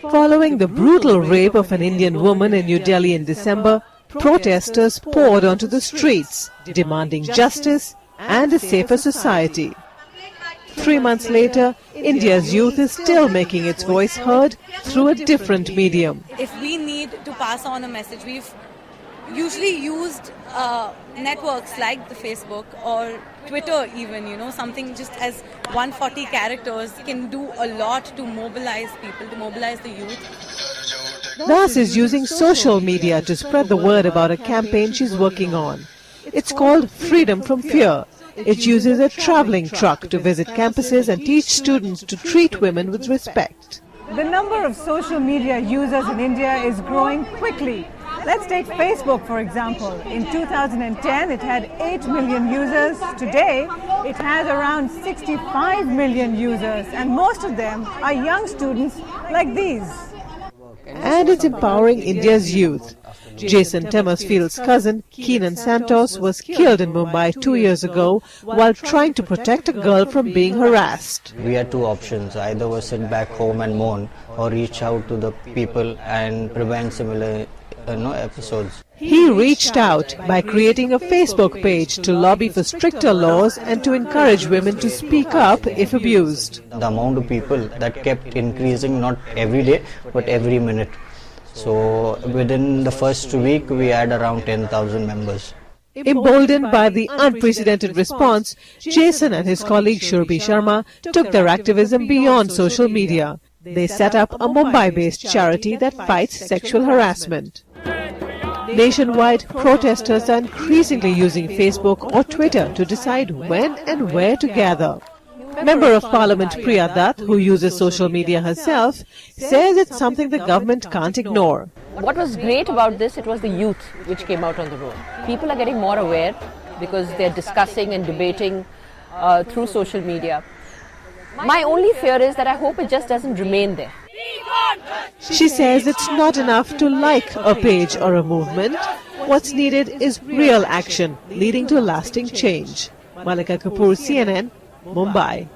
Following the brutal rape of an Indian woman in New Delhi in December, protesters poured onto the streets, demanding justice and a safer society. 3 months later, India's youth is still making its voice heard through a different medium. If we need to pass on a message, we've usually used networks like the Facebook or Twitter even, something just as 140 characters can do a lot to mobilize people, to mobilize the youth. Das is using social media to spread the word about a campaign she's working on. It's called Freedom from Fear. It uses a traveling truck to visit campuses and teach students to treat women with respect. The number of social media users in India is growing quickly. Let's take Facebook, for example. In 2010, it had 8 million users. Today, it has around 65 million users, and most of them are young students like these. And it's empowering India's youth. Jason Temmersfield's cousin, Keenan Santos, was killed in Mumbai 2 years ago while trying to protect a girl from being harassed. We had two options: either we sit back home and mourn, or reach out to the people and prevent similar episodes. He reached out by creating a Facebook page to lobby for stricter laws and to encourage women to speak up if abused. The amount of people that kept increasing, not every day, but every minute. So within the first week, we had around 10,000 members. Emboldened by the unprecedented response, Jason and his colleague Shurbi Sharma took their activism beyond social media. They set up a Mumbai-based charity that fights sexual harassment. Nationwide, protesters are increasingly using Facebook or Twitter to decide when and where to gather. Member of Parliament Priya Dutt, who uses social media herself, says it's something the government can't ignore. What was great about this, it was the youth which came out on the road. People are getting more aware because they're discussing and debating through social media. My only fear is that I hope it just doesn't remain there. She says it's not enough to like a page or a movement. What's needed is real action leading to lasting change. Malika Kapoor, CNN, Mumbai.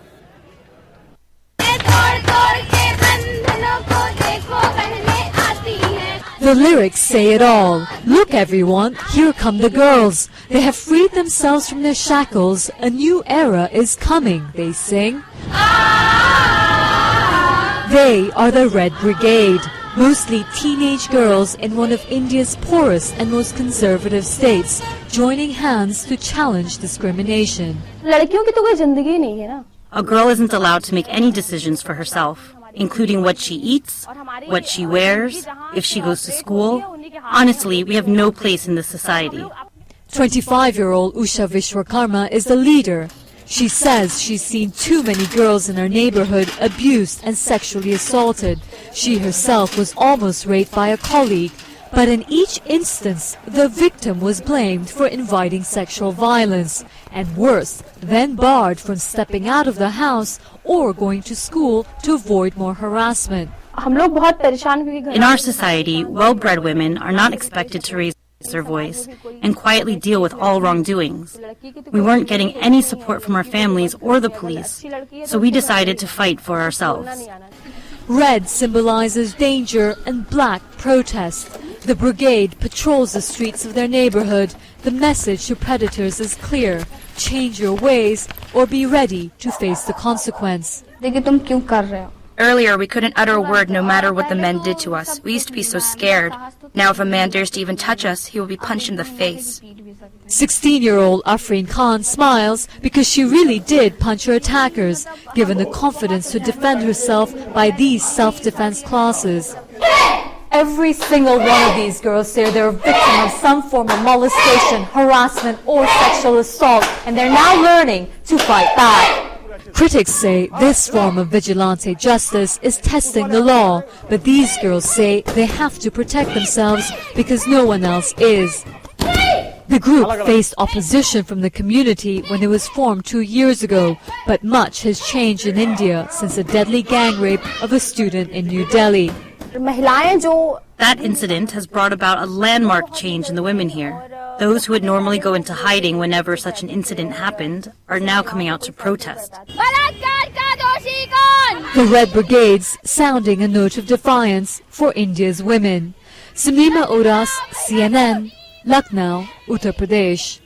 The lyrics say it all. Look everyone, here come the girls. They have freed themselves from their shackles. A new era is coming, they sing. They are the Red Brigade, mostly teenage girls in one of India's poorest and most conservative states, joining hands to challenge discrimination. A girl isn't allowed to make any decisions for herself, including what she eats, what she wears, if she goes to school. Honestly, we have no place in this society. 25-year-old Usha Vishwakarma is the leader. She says she's seen too many girls in her neighborhood abused and sexually assaulted. She herself was almost raped by a colleague, but in each instance, the victim was blamed for inviting sexual violence, and worse, then barred from stepping out of the house or going to school to avoid more harassment. In our society, well-bred women are not expected to raise their voice and quietly deal with all wrongdoings. We weren't getting any support from our families or the police, so we decided to fight for ourselves. Red symbolizes danger and black protest. The brigade patrols the streets of their neighborhood. The message to predators is clear: change your ways or be ready to face the consequence. Earlier, we couldn't utter a word no matter what the men did to us. We used to be so scared. Now if a man dares to even touch us, he will be punched in the face. 16-year-old Afreen Khan smiles because she really did punch her attackers, given the confidence to defend herself by these self-defense classes. Every single one of these girls say they're a victim of some form of molestation, harassment, or sexual assault, and they're now learning to fight back. Critics say this form of vigilante justice is testing the law, but these girls say they have to protect themselves because no one else is. The group faced opposition from the community when it was formed 2 years ago, but much has changed in India since a deadly gang rape of a student in New Delhi. That incident has brought about a landmark change in the women here. Those who would normally go into hiding whenever such an incident happened are now coming out to protest. The Red Brigades sounding a note of defiance for India's women. Sunima Uras, CNN, Lucknow, Uttar Pradesh.